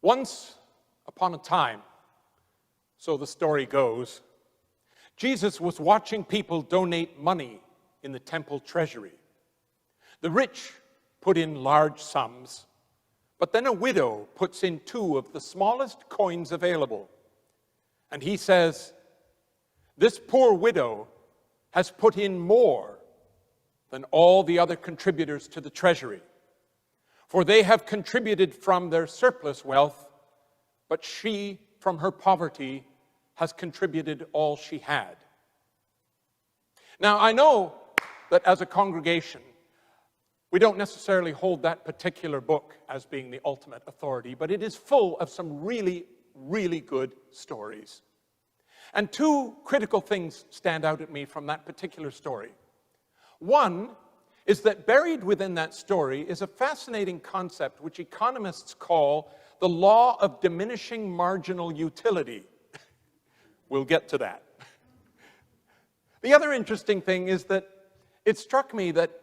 Once upon a time, so the story goes, Jesus was watching people donate money in the temple treasury. The rich put in large sums, but then a widow puts in 2 of the smallest coins available. And he says, "This poor widow has put in more than all the other contributors to the treasury. For they have contributed from their surplus wealth, but she, from her poverty, has contributed all she had." Now, I know that as a congregation, we don't necessarily hold that particular book as being the ultimate authority, but it is full of some really, really good stories. And 2 critical things stand out at me from that particular story. One is that buried within that story is a fascinating concept which economists call the law of diminishing marginal utility. We'll get to that. The other interesting thing is that it struck me that,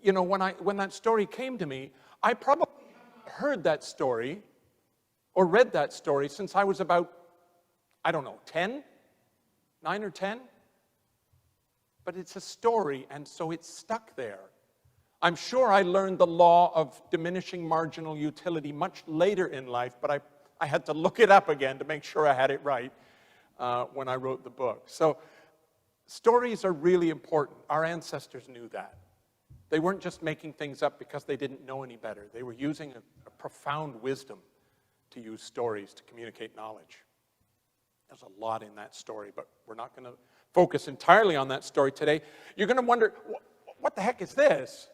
when that story came to me, I probably heard that story or read that story since I was about, 10? 9 or 10? But it's a story, and so it's stuck there. I'm sure I learned the law of diminishing marginal utility much later in life, but I had to look it up again to make sure I had it right when I wrote the book. So stories are really important. Our ancestors knew that. They weren't just making things up because they didn't know any better. They were using a profound wisdom to use stories to communicate knowledge. There's a lot in that story, but we're not going to focus entirely on that story today. You're going to wonder, what the heck is this?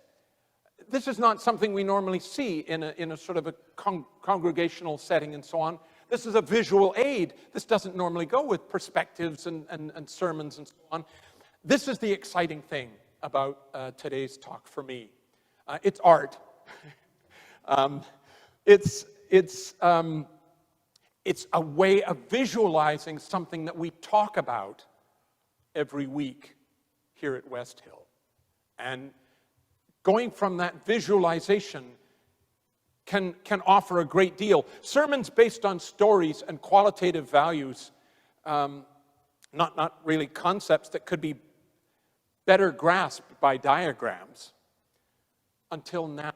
This is not something we normally see in a sort of a congregational setting and so on. This is a visual aid. This doesn't normally go with perspectives and sermons and so on. This is the exciting thing about today's talk for me. It's art. It's a way of visualizing something that we talk about every week here at West Hill. And going from that visualization can offer a great deal. Sermons based on stories and qualitative values, not really concepts that could be better grasped by diagrams until now.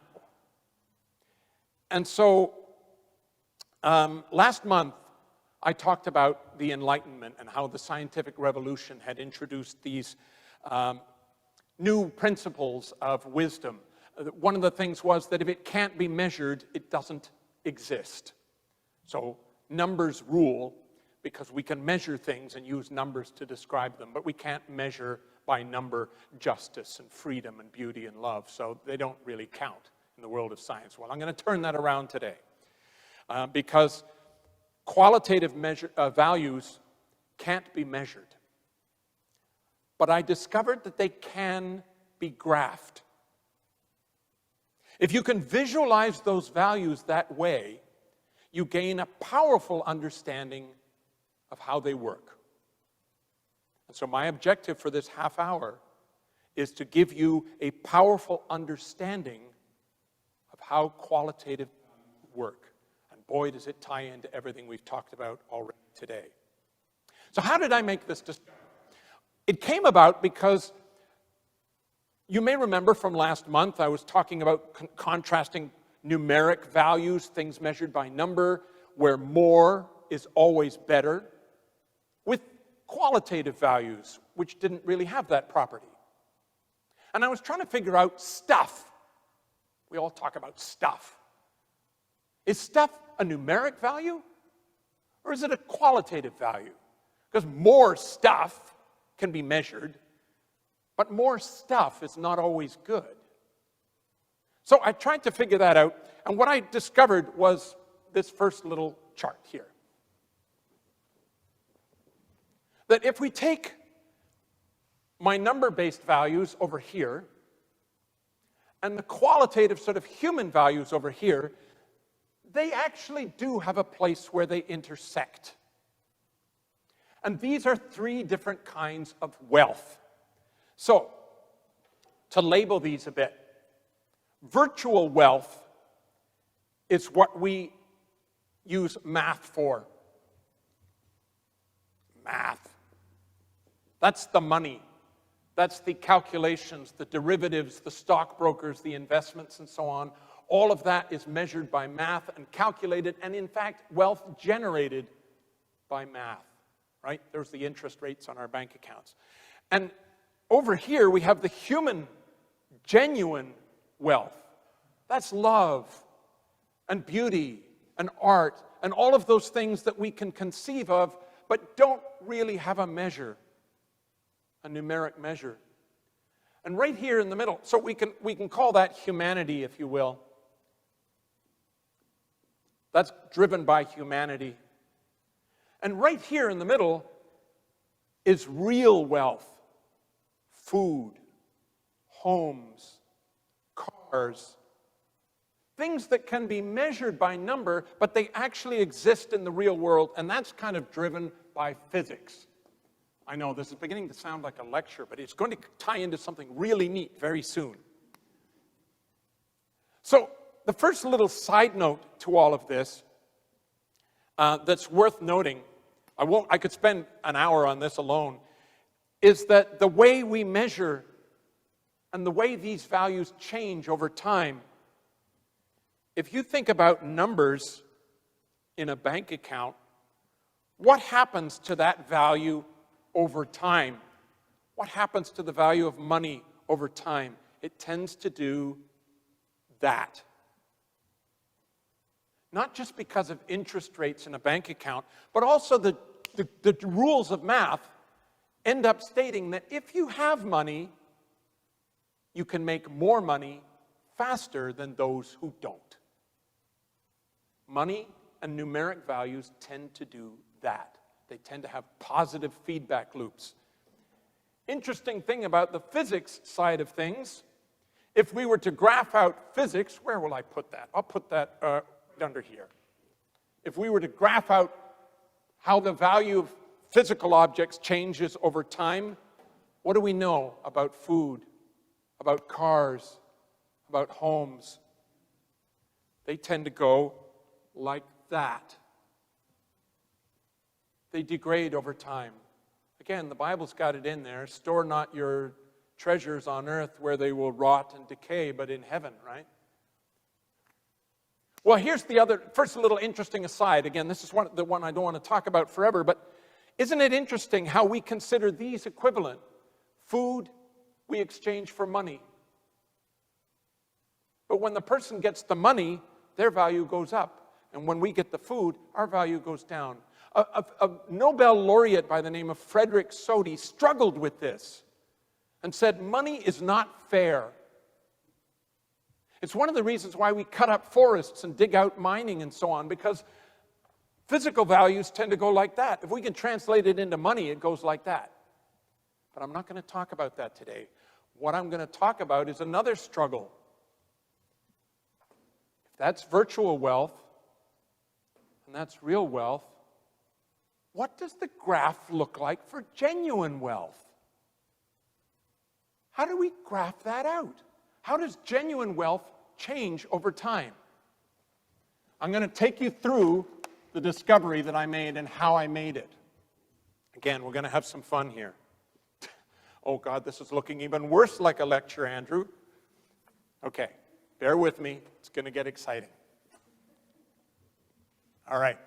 And so last month, I talked about the Enlightenment and how the scientific revolution had introduced these new principles of wisdom. One of the things was that if it can't be measured, it doesn't exist. So numbers rule because we can measure things and use numbers to describe them, but we can't measure by number justice and freedom and beauty and love, so they don't really count in the world of science. Well, I'm going to turn that around today because qualitative values can't be measured. But I discovered that they can be graphed. If you can visualize those values that way, you gain a powerful understanding of how they work. And so my objective for this half hour is to give you a powerful understanding of how qualitative work. And boy, does it tie into everything we've talked about already today. So how did I make this discovery? It came about because you may remember from last month, I was talking about contrasting numeric values, things measured by number, where more is always better, with qualitative values, which didn't really have that property. And I was trying to figure out stuff. We all talk about stuff. Is stuff a numeric value, or is it a qualitative value? Because more stuff can be measured, but more stuff is not always good. So I tried to figure that out, and what I discovered was this first little chart here. That if we take my number-based values over here, and the qualitative sort of human values over here, they actually do have a place where they intersect. And these are 3 different kinds of wealth. So, to label these a bit, virtual wealth is what we use math for? Math. That's the money. That's the calculations, the derivatives, the stockbrokers, the investments, and so on. All of that is measured by math and calculated, and in fact, wealth generated by math, right? There's the interest rates on our bank accounts. And over here, we have the human, genuine wealth. That's love and beauty and art and all of those things that we can conceive of, but don't really have a measure, a numeric measure. And right here in the middle, so we can call that humanity, if you will. That's driven by humanity. And right here in the middle is real wealth. Food, homes, cars, things that can be measured by number, but they actually exist in the real world, and that's kind of driven by physics. I know this is beginning to sound like a lecture, but it's going to tie into something really neat very soon. So the first little side note to all of this that's worth noting, I could spend an hour on this alone, is that the way we measure and the way these values change over time. If you think about numbers in a bank account, what happens to that value over time? What happens to the value of money over time? It tends to do that. Not just because of interest rates in a bank account, but also the rules of math end up stating that if you have money, you can make more money faster than those who don't. Money and numeric values tend to do that. They tend to have positive feedback loops. Interesting thing about the physics side of things, if we were to graph out physics, where will I put that? I'll put that under here. If we were to graph out how the value of physical objects changes over time, what do we know about food, about cars, about homes? They tend to go like that. They degrade over time. Again, the Bible's got it in there. Store not your treasures on earth where they will rot and decay, but in heaven, right? Well, here's the other, first a little interesting aside. Again, this is the one I don't want to talk about forever, but isn't it interesting how we consider these equivalent? Food, we exchange for money. But when the person gets the money, their value goes up. And when we get the food, our value goes down. A Nobel laureate by the name of Frederick Soddy struggled with this and said, money is not fair. It's one of the reasons why we cut up forests and dig out mining and so on, because physical values tend to go like that. If we can translate it into money, it goes like that. But I'm not going to talk about that today. What I'm going to talk about is another struggle. If that's virtual wealth, and that's real wealth, what does the graph look like for genuine wealth? How do we graph that out? How does genuine wealth change over time? I'm going to take you through the discovery that I made and how I made it. Again, we're going to have some fun here. Oh God, this is looking even worse like a lecture, Andrew. Okay, bear with me. It's going to get exciting. All right.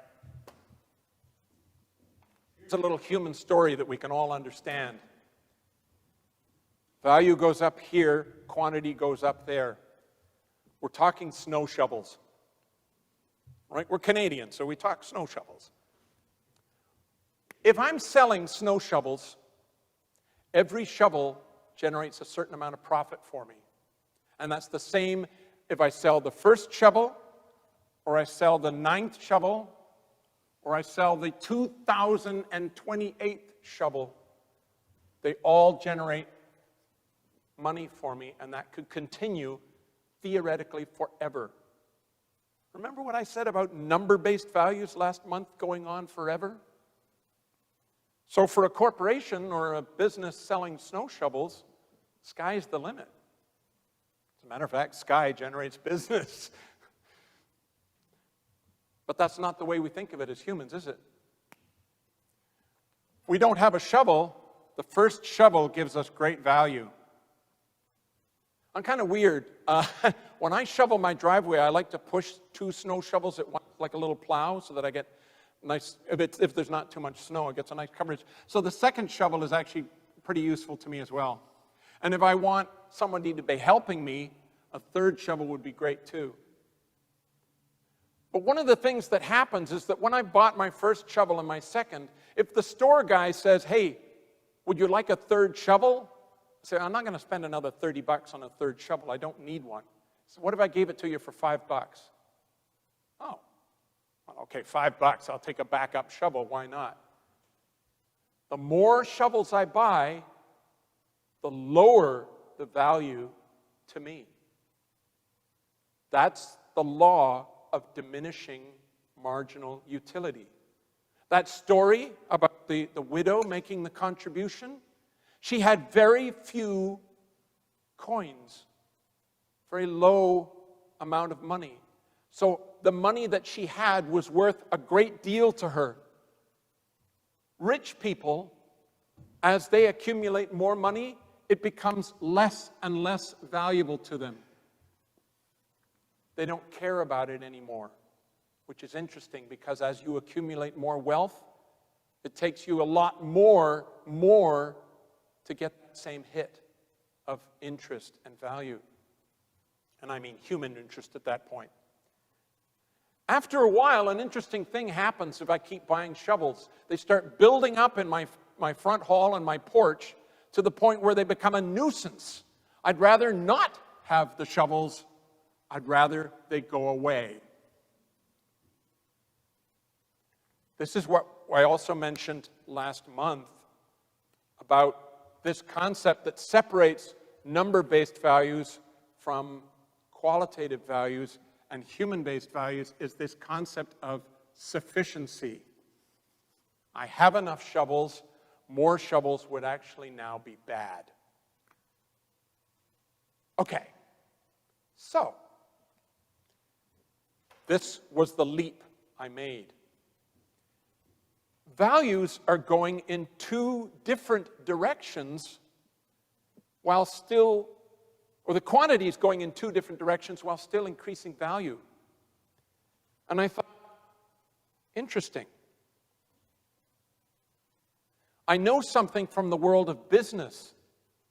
Here's a little human story that we can all understand. Value goes up here, quantity goes up there. We're talking snow shovels. Right? We're Canadian, so we talk snow shovels. If I'm selling snow shovels, every shovel generates a certain amount of profit for me. And that's the same if I sell the first shovel, or I sell the 9th shovel, or I sell the 2028th shovel. They all generate money for me, and that could continue theoretically forever. Remember what I said about number-based values last month going on forever? So for a corporation or a business selling snow shovels, sky's the limit. As a matter of fact, sky generates business. But that's not the way we think of it as humans, is it? We don't have a shovel. The first shovel gives us great value. I'm kind of weird. When I shovel my driveway, I like to push 2 snow shovels at once, like a little plow, so that I get nice, if there's not too much snow, it gets a nice coverage. So the second shovel is actually pretty useful to me as well. And if I want somebody to be helping me, a third shovel would be great too. But one of the things that happens is that when I bought my first shovel and my second, if the store guy says, hey, would you like a third shovel? I say, I'm not going to spend another $30 on a third shovel. I don't need one. So what if I gave it to you for $5? Oh, well, okay, $5. I'll take a backup shovel. Why not? The more shovels I buy, the lower the value to me. That's the law of diminishing marginal utility. That story about the widow making the contribution, she had very few coins, very low amount of money. So the money that she had was worth a great deal to her. Rich people, as they accumulate more money, it becomes less and less valuable to them. They don't care about it anymore, which is interesting because as you accumulate more wealth, it takes you a lot more to get that same hit of interest and value. And I mean human interest at that point. After a while, an interesting thing happens if I keep buying shovels. They start building up in my front hall and my porch to the point where they become a nuisance. I'd rather not have the shovels. I'd rather they go away. This is what I also mentioned last month about this concept that separates number-based values from qualitative values and human-based values is this concept of sufficiency. I have enough shovels. More shovels would actually now be bad. Okay, so this was the leap I made. Values are going in 2 different directions while still, or the quantity is going in 2 different directions while still increasing value. And I thought, interesting. I know something from the world of business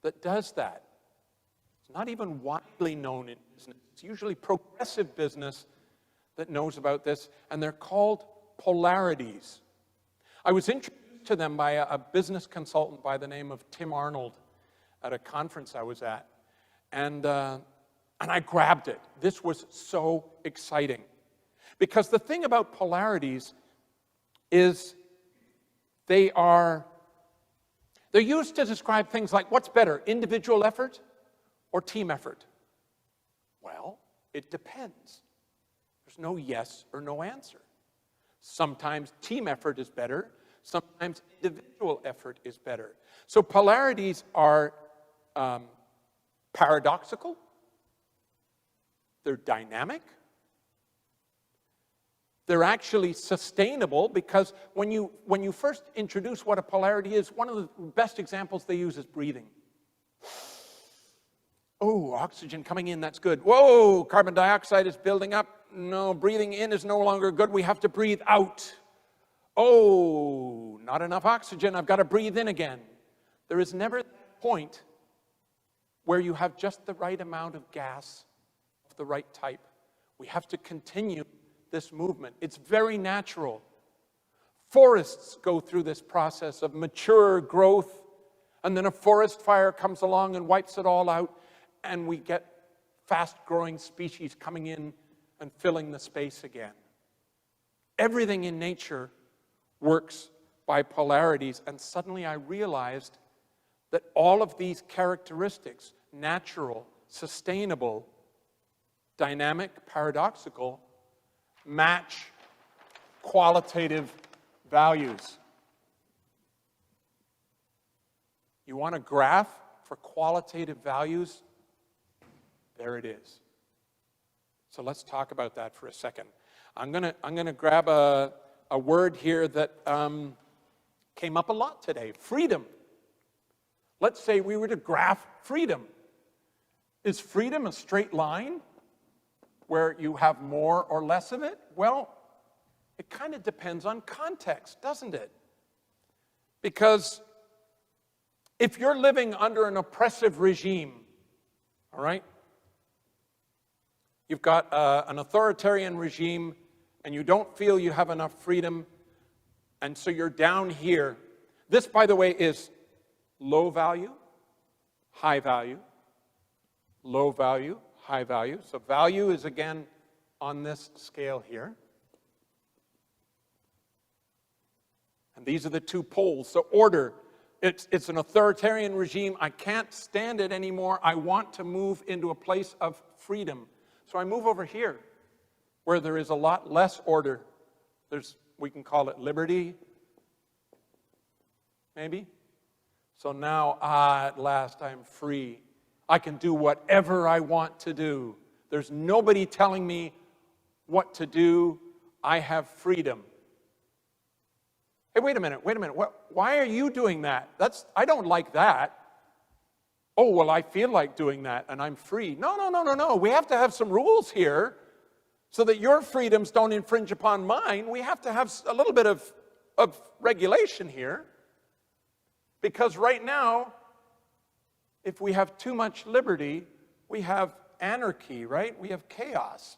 that does that. It's not even widely known in business. It's usually progressive business that knows about this, and they're called polarities. I was introduced to them by a business consultant by the name of Tim Arnold at a conference I was at, and I grabbed it. This was so exciting. Because the thing about polarities is they're used to describe things like, what's better, individual effort or team effort? Well, it depends. There's no yes or no answer. Sometimes team effort is better. Sometimes individual effort is better. So polarities are paradoxical. They're dynamic. They're actually sustainable because when you first introduce what a polarity is, one of the best examples they use is breathing. Oh, oxygen coming in, that's good. Whoa, carbon dioxide is building up. No, breathing in is no longer good. We have to breathe out. Oh, not enough oxygen. I've got to breathe in again. There is never that point where you have just the right amount of gas of the right type. We have to continue this movement. It's very natural. Forests go through this process of mature growth, and then a forest fire comes along and wipes it all out, and we get fast-growing species coming in and filling the space again. Everything in nature works by polarities, and suddenly I realized that all of these characteristics, natural, sustainable, dynamic, paradoxical, match qualitative values. You want a graph for qualitative values? There it is. So let's talk about that for a second. I'm gonna grab a word here that came up a lot today, freedom. Let's say we were to graph freedom. Is freedom a straight line where you have more or less of it? Well, it kind of depends on context, doesn't it? Because if you're living under an oppressive regime, all right, you've got an authoritarian regime and you don't feel you have enough freedom, and so you're down here. This, by the way, is low value, high value, low value, high value. So value is, again, on this scale here. And these are the two poles. So order, it's an authoritarian regime. I can't stand it anymore. I want to move into a place of freedom. So I move over here, where there is a lot less order. We can call it liberty, maybe. So now, at last, I'm free. I can do whatever I want to do. There's nobody telling me what to do. I have freedom. Hey, wait a minute. Why are you doing that? I don't like that. Oh, well, I feel like doing that, and I'm free. No. We have to have some rules here so that your freedoms don't infringe upon mine. We have to have a little bit of regulation here. Because right now, if we have too much liberty, we have anarchy, right? We have chaos.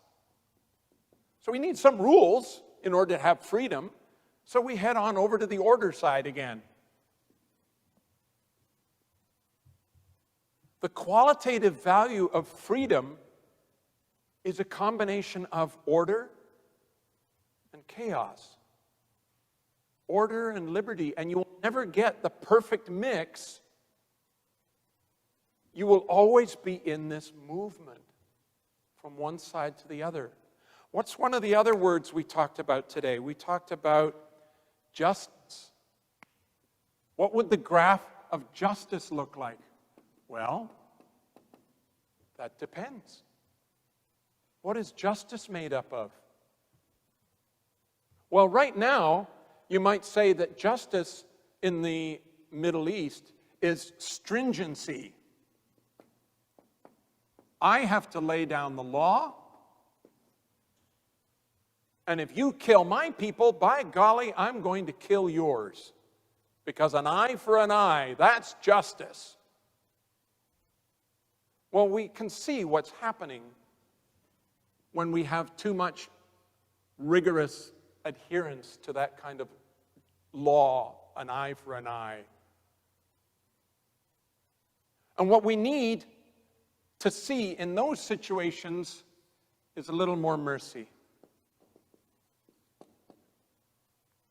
So we need some rules in order to have freedom. So we head on over to the order side again. The qualitative value of freedom is a combination of order and chaos. Order and liberty, and you will never get the perfect mix. You will always be in this movement from one side to the other. What's one of the other words we talked about today? We talked about justice. What would the graph of justice look like? Well, that depends. What is justice made up of? Well, right now, you might say that justice in the Middle East is stringency. I have to lay down the law, and if you kill my people, by golly, I'm going to kill yours. Because an eye for an eye, that's justice. Well, we can see what's happening when we have too much rigorous adherence to that kind of law, an eye for an eye. And what we need to see in those situations is a little more mercy.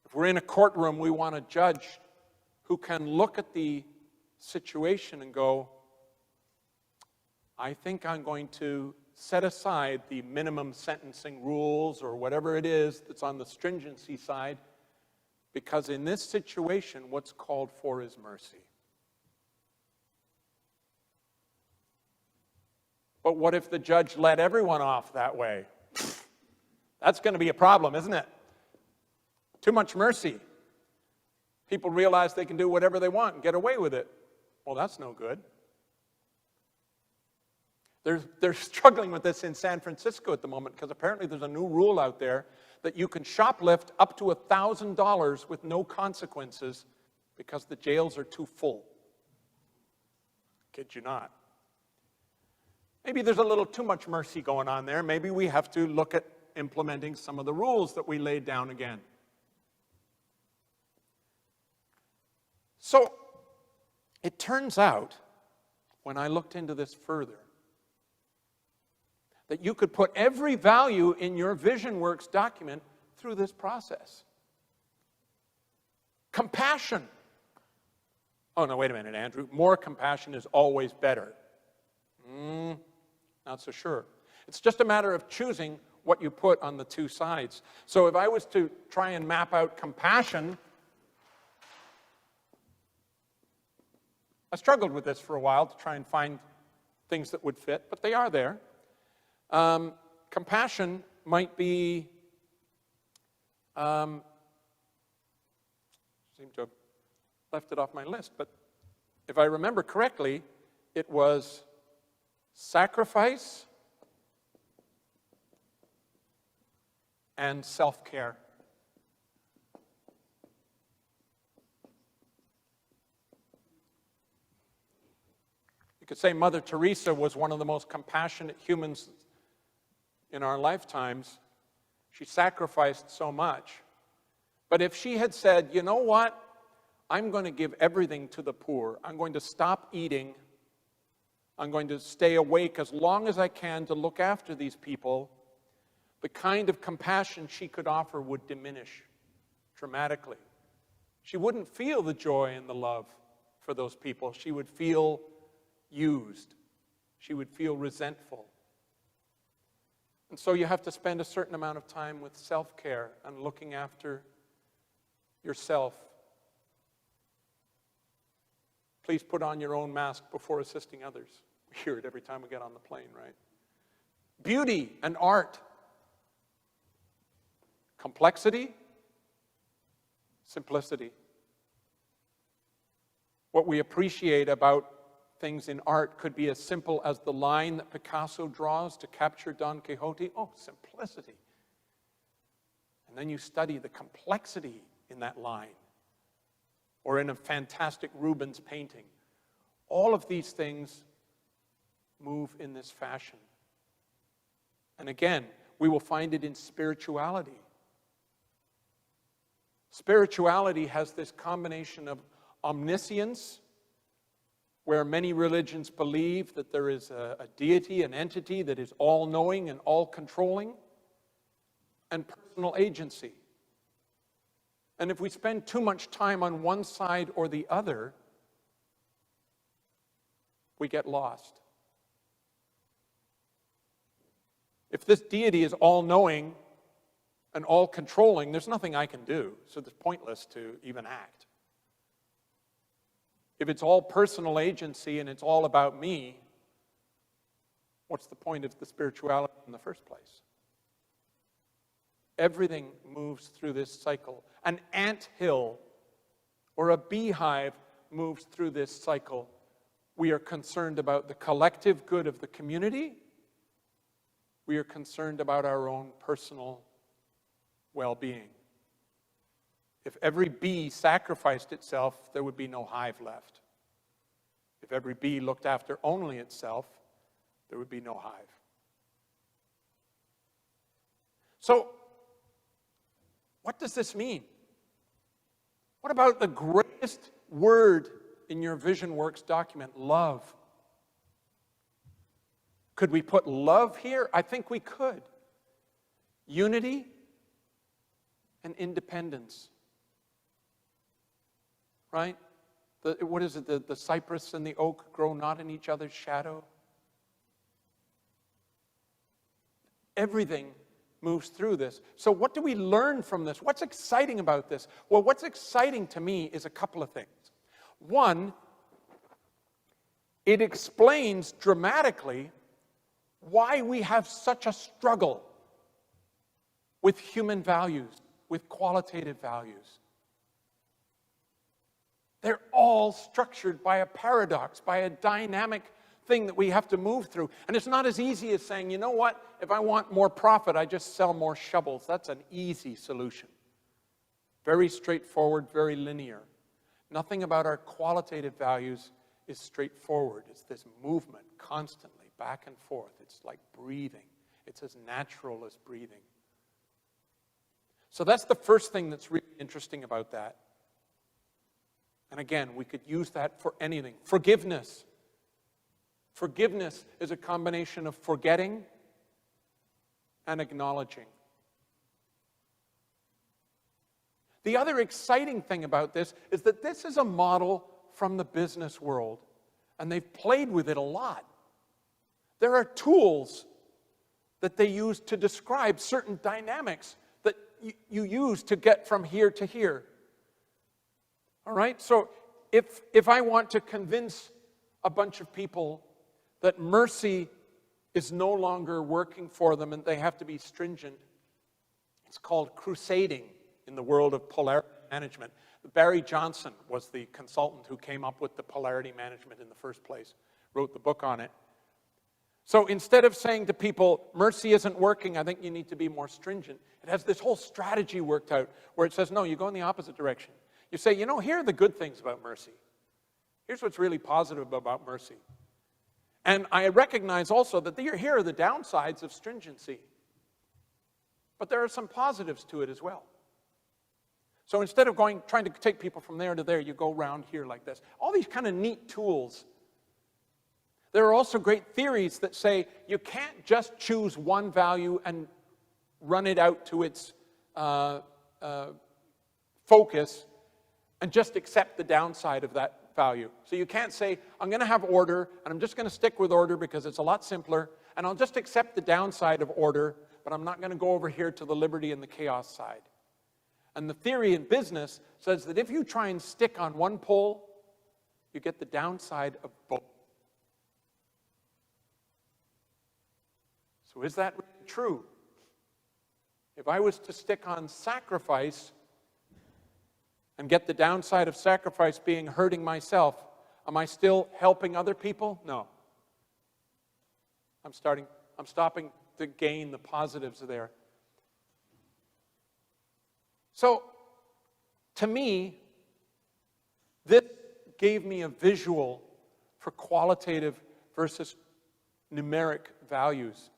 If we're in a courtroom, we want a judge who can look at the situation and go, I think I'm going to set aside the minimum sentencing rules or whatever it is that's on the stringency side, because in this situation, what's called for is mercy. But what if the judge let everyone off that way? That's going to be a problem, isn't it? Too much mercy. People realize they can do whatever they want and get away with it. Well, that's no good. They're struggling with this in San Francisco at the moment because apparently there's a new rule out there that you can shoplift up to $1,000 with no consequences because the jails are too full. Kid you not. Maybe there's a little too much mercy going on there. Maybe we have to look at implementing some of the rules that we laid down again. So it turns out, when I looked into this further, that you could put every value in your VisionWorks document through this process. Compassion. Oh, no, wait a minute, Andrew. More compassion is always better. Not so sure. It's just a matter of choosing what you put on the two sides. So if I was to try and map out compassion, I struggled with this for a while to try and find things that would fit, but they are there. Compassion might be Seem to have left it off my list, but if I remember correctly, it was sacrifice and self-care. You could say Mother Teresa was one of the most compassionate humans in our lifetimes. She sacrificed so much. But if she had said, you know what, I'm going to give everything to the poor. I'm going to stop eating. I'm going to stay awake as long as I can to look after these people, the kind of compassion she could offer would diminish dramatically. She wouldn't feel the joy and the love for those people. She would feel used. She would feel resentful. And so you have to spend a certain amount of time with self-care and looking after yourself. Please put on your own mask before assisting others. We hear it every time we get on the plane, right? Beauty and art. Complexity, simplicity. What we appreciate about things in art could be as simple as the line that Picasso draws to capture Don Quixote. Oh, simplicity. And then you study the complexity in that line, or in a fantastic Rubens painting. All of these things move in this fashion. And again, we will find it in spirituality. Spirituality has this combination of omniscience, where many religions believe that there is a deity, an entity that is all-knowing and all-controlling, and personal agency. And if we spend too much time on one side or the other, we get lost. If this deity is all-knowing and all-controlling, there's nothing I can do, so it's pointless to even act. If it's all personal agency and it's all about me, what's the point of the spirituality in the first place? Everything moves through this cycle. An anthill or a beehive moves through this cycle. We are concerned about the collective good of the community. We are concerned about our own personal well-being. If every bee sacrificed itself, there would be no hive left. If every bee looked after only itself, there would be no hive. So, what does this mean? What about the greatest word in your Vision Works document, love? Could we put love here? I think we could. Unity and independence. Right? What is it? The cypress and the oak grow not in each other's shadow. Everything moves through this. So what do we learn from this? What's exciting about this? Well, what's exciting to me is a couple of things. One, it explains dramatically why we have such a struggle with human values, with qualitative values. They're all structured by a paradox, by a dynamic thing that we have to move through. And it's not as easy as saying, you know what, if I want more profit, I just sell more shovels. That's an easy solution. Very straightforward, very linear. Nothing about our qualitative values is straightforward. It's this movement constantly, back and forth. It's like breathing. It's as natural as breathing. So that's the first thing that's really interesting about that. And again, we could use that for anything. Forgiveness. Forgiveness is a combination of forgetting and acknowledging. The other exciting thing about this is that this is a model from the business world, and they've played with it a lot. There are tools that they use to describe certain dynamics that you use to get from here to here. All right? So if I want to convince a bunch of people that mercy is no longer working for them and they have to be stringent, it's called crusading. in the world of polarity management. Barry Johnson was the consultant who came up with the polarity management in the first place, wrote the book on it. So instead of saying to people, mercy isn't working, I think you need to be more stringent, it has this whole strategy worked out where it says, no, you go in the opposite direction. You say, you know, here are the good things about mercy. Here's what's really positive about mercy. And I recognize also that here are the downsides of stringency. But there are some positives to it as well. So instead of trying to take people from there to there, you go around here like this. All these kind of neat tools. There are also great theories that say you can't just choose one value and run it out to its focus and just accept the downside of that value. So you can't say, I'm going to have order, and I'm just going to stick with order because it's a lot simpler, and I'll just accept the downside of order, but I'm not going to go over here to the liberty and the chaos side. And the theory in business says that if you try and stick on one pole, you get the downside of both. So is that really true? If I was to stick on sacrifice and get the downside of sacrifice being hurting myself, am I still helping other people? No. I'm stopping to gain the positives there. So, to me, this gave me a visual for qualitative versus numeric values.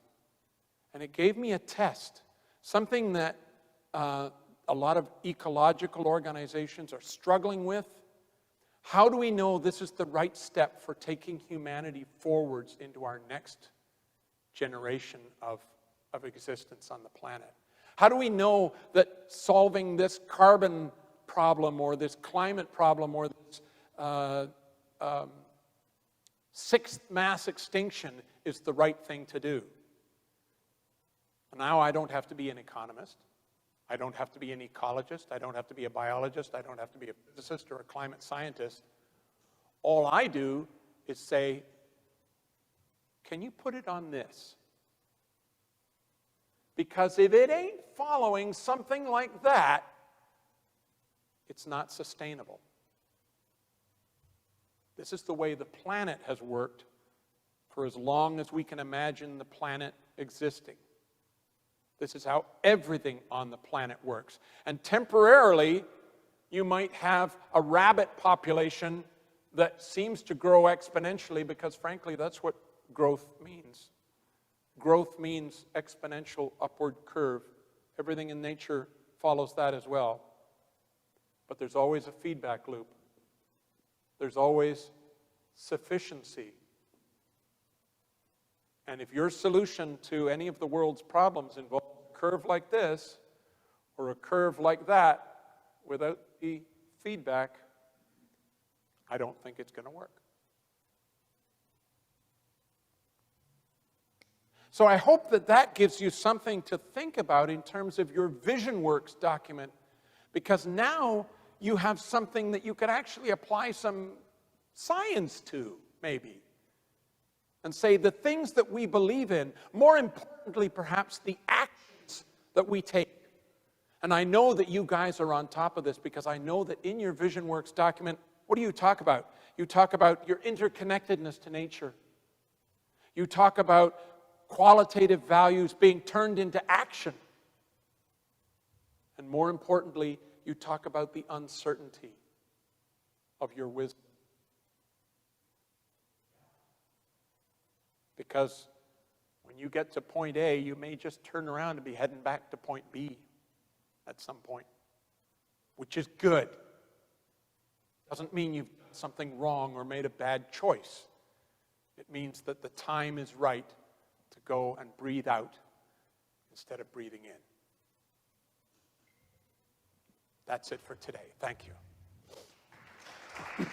And it gave me a test, something that a lot of ecological organizations are struggling with. How do we know this is the right step for taking humanity forwards into our next generation of existence on the planet? How do we know that solving this carbon problem or this climate problem or this sixth mass extinction is the right thing to do? Now I don't have to be an economist. I don't have to be an ecologist. I don't have to be a biologist. I don't have to be a physicist or a climate scientist. All I do is say, can you put it on this? Because if it ain't following something like that, it's not sustainable. This is the way the planet has worked for as long as we can imagine the planet existing. This is how everything on the planet works. And temporarily, you might have a rabbit population that seems to grow exponentially because, frankly, that's what growth means. Growth means exponential upward curve. Everything in nature follows that as well. But there's always a feedback loop. There's always sufficiency. And if your solution to any of the world's problems involves a curve like this or a curve like that without the feedback, I don't think it's going to work. So I hope that that gives you something to think about in terms of your VisionWorks document, because now you have something that you could actually apply some science to, maybe. And say the things that we believe in, more importantly perhaps the actions that we take. And I know that you guys are on top of this because I know that in your VisionWorks document, what do you talk about? You talk about your interconnectedness to nature. You talk about qualitative values being turned into action. And more importantly, you talk about the uncertainty of your wisdom. Because when you get to point A, you may just turn around and be heading back to point B at some point, which is good. Doesn't mean you've done something wrong or made a bad choice. It means that the time is right to go and breathe out instead of breathing in. That's it for today. Thank you.